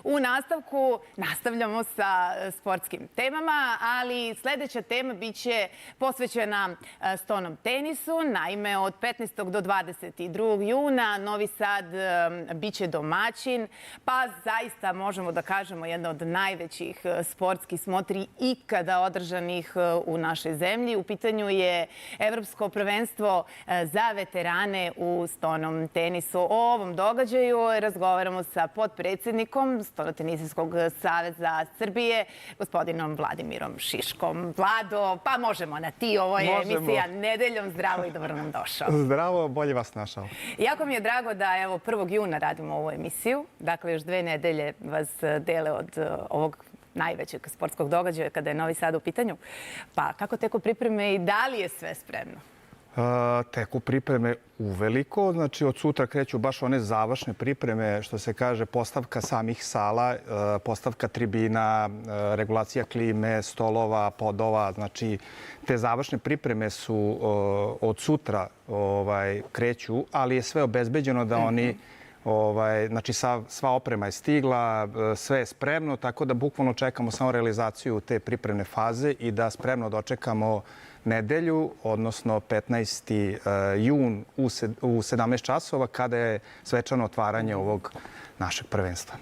U nastavku nastavljamo sa sportskim temama, ali sledeća tema biće posvećena stonom tenisu. Naime, od 15. do 22. juna Novi Sad biće domaćin, pa zaista možemo da kažemo jedna od najvećih sportskih smotri ikada održanih u našoj zemlji. U pitanju je Evropsko prvenstvo za veterane u stonom tenisu. O ovom događaju razgovaramo sa potpredsednikom Stonotenisijskog saveza Srbije, gospodinom Vladimirom Šiškom. Vlado, pa možemo na ti, ovo je emisija Nedeljom. Zdravo i dobro nam došao. Zdravo, bolje vas našao. Jako mi je drago da evo 1. juna radimo ovu emisiju. Dakle, još 2 nedelje vas dele od ovog najvećeg sportskog događaja kada je Novi Sad u pitanju. Pa kako teku pripreme i da li je sve spremno? Teku pripreme uveliko. Znači, od sutra kreću baš one završne pripreme, što se kaže, postavka samih sala, postavka tribina, regulacija klime, stolova, podova. Znači, te završne pripreme su od sutra kreću, ali je sve obezbeđeno da oni... Znači, sva oprema je stigla, sve je spremno, tako da bukvalno čekamo samo realizaciju te pripremne faze i da spremno dočekamo nedelju, odnosno 15. jun u 17 časova, kada je svečano otvaranje ovog našeg prvenstva.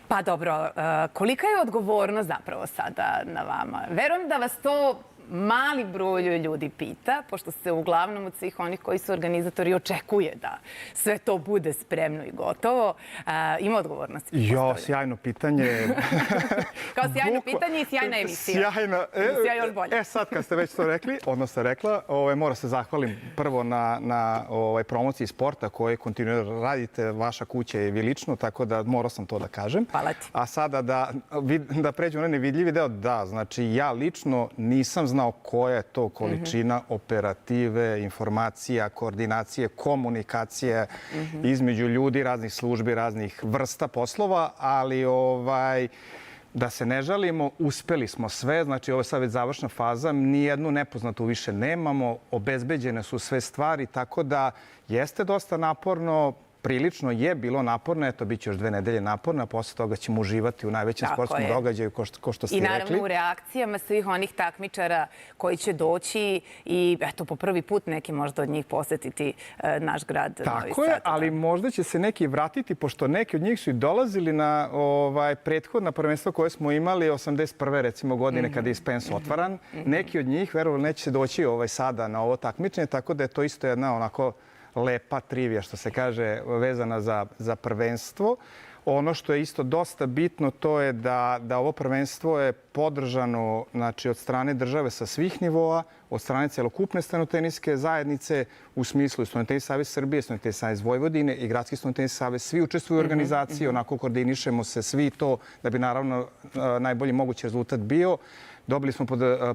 Pa dobro, kolika je odgovornost zapravo sada na vama? Verujem da vas to mali broj ljudi pita, pošto se uglavnom od svih onih koji su organizatori očekuje da sve to bude spremno i gotovo. Ima odgovornost? Jo, sjajno pitanje. Kao sjajno pitanje i sjajna emisija. Emisija još bolje. Sad kad ste već to rekli, odnosno rekla, mora se zahvalim prvo na promociji sporta koje kontinuirano radite. Vaša kuća je vi lično, tako da morao sam to da kažem. Hvala ti. A sada da pređemo na nevidljivi deo, da, znači ja lično nisam znao koja je to količina operative, informacija, koordinacije, komunikacije između ljudi, raznih službi, raznih vrsta poslova, ali da se ne žalimo, uspeli smo sve. Znači, ovo je sad već završna faza. Nijednu nepoznatu više nemamo. Obezbeđene su sve stvari, tako da jeste dosta naporno. Prilično je bilo naporno, eto, bit će još 2 nedelje naporno, a posle toga ćemo uživati u najvećem sportskom događaju, ko što ste rekli. I naravno u reakcijama svih onih takmičara koji će doći i, eto, po prvi put neki možda od njih posetiti naš grad Novi Sad. Tako je, ali možda će se neki vratiti, pošto neki od njih su i dolazili na prethodna prvenstva koje smo imali 81. recimo godine kada je Spence otvaran. Neki od njih, verovali, neće se doći sada na ovo takmičenje, tako da je to isto jedna onako lepa trivija, što se kaže, vezana za prvenstvo. Ono što je isto dosta bitno, to je da ovo prvenstvo je podržano, znači, od strane države sa svih nivoa, od strane celokupne stenoteniske zajednice, u smislu Stonotenis savez Srbije, Stonotenis savez Vojvodine i Gradski Stonotenis savez. Svi učestvuju u organizaciji, onako koordinišemo se svi to da bi naravno najbolji mogući rezultat bio. Dobili smo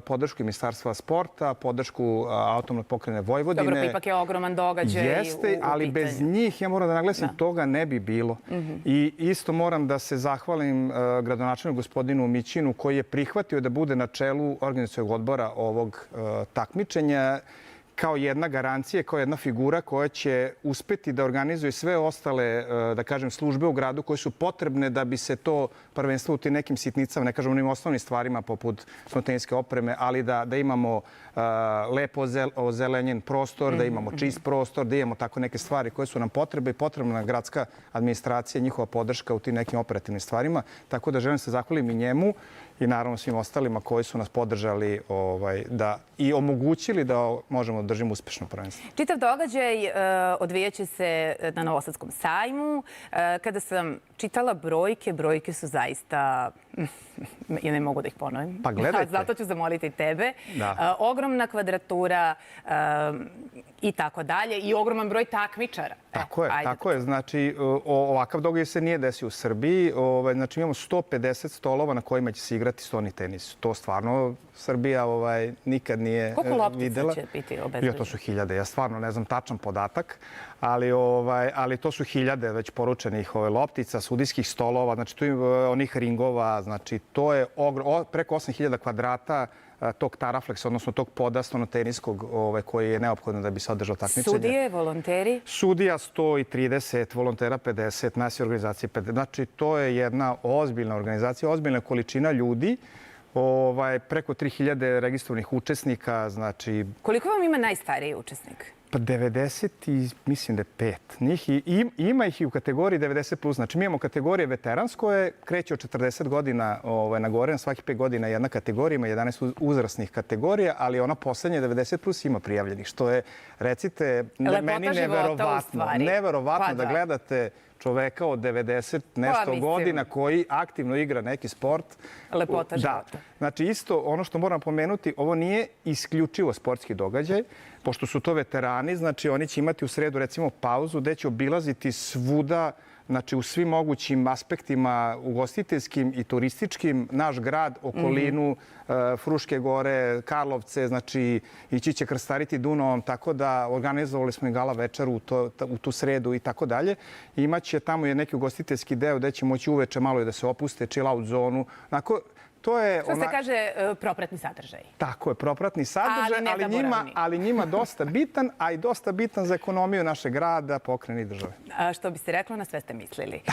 podršku Ministarstva sporta, podršku Autonomne pokrajine Vojvodine. Dobro, ipak je ogroman događaj. Jeste, ali bez njih, ja moram da naglasim, toga ne bi bilo. I isto moram da se zahvalim gradonačelniku gospodinu Mićinu, koji je prihvatio da bude na čelu organizacionog odbora ovog takmičenja, kao jedna garancija, kao jedna figura koja će uspeti da organizuje sve ostale, da kažem, službe u gradu koje su potrebne da bi se to prvenstvo u tim nekim sitnicama, ne kažem onim osnovnim stvarima poput stenotenijske opreme, ali da imamo lepo ozelenjen prostor, da imamo čist prostor, da imamo tako neke stvari koje su nam potrebe i potrebna gradska administracija, njihova podrška u tim nekim operativnim stvarima. Tako da želim se zahvalim i njemu i naravno svim ostalima koji su nas podržali i omogućili da možemo da držimo uspešno prvenstvo. Čitav događaj odvijaće se na Novosadskom sajmu. Kada sam čitala brojke su zaista... Ja ne mogu da ih ponovim. Pa gledajte. Zato ću zamoliti tebe. Ogromna kvadratura i tako dalje. I ogroman broj takmičara. Tako je. Znači, ovakav događaj se nije desio u Srbiji. Znači, imamo 150 stolova na kojima će se igrati stoni tenis. To stvarno Srbija nikad nije videla. Koliko loptica će biti obezbeđeno? To su 1000. Ja stvarno ne znam tačan podatak, ali to su 1000 već poručenih loptica, sudijskih stolova, znači tu onih ringova, znači to je preko 8000 kvadrata tog tarafleksa, odnosno tog poda stonoteniskog koji je neophodno da bi se održao takmičenje. Sudije, volonteri? Sudija 130, volontera 50, nas je organizacija 50. Znači, to je jedna ozbiljna organizacija, ozbiljna količina ljudi, preko 3000 registrovanih učesnika. Znači, koliko vam ima najstariji učesnik? Pa 90 i mislim da je 5. Ima ih i u kategoriji 90+. Znači, mi imamo kategorije veteransko koje kreće od 40 godina na gore. Na svakih 5 godina jedna kategorija, ima 11 uzrasnih kategorija, ali ona poslednja 90+ ima prijavljenih, što je, recite, meni neverovatno. Neverovatno da gledate čoveka od 90 nešto godina koji aktivno igra neki sport. Lepota života. Znači, isto ono što moram pomenuti, ovo nije isključivo sportski događaj, pošto su to veterani, znači oni će imati u sredu recimo pauzu gde će obilaziti svuda, znači u svim mogućim aspektima ugostiteljskim i turističkim, naš grad, okolinu, Fruške gore, Karlovce, znači ići će krstariti Dunavom, tako da organizovali smo i gala večeru u tu sredu i tako dalje. Imaće tamo je neki ugostiteljski deo gde će moći uveče malo i da se opuste, chill out zonu. Onako, to je što se kaže propratni sadržaj. Tako je, propratni sadržaj, ali njima dosta bitan, a i dosta bitan za ekonomiju našeg grada, pokrajine i države. Što bi se reklo, na sve ste mislili.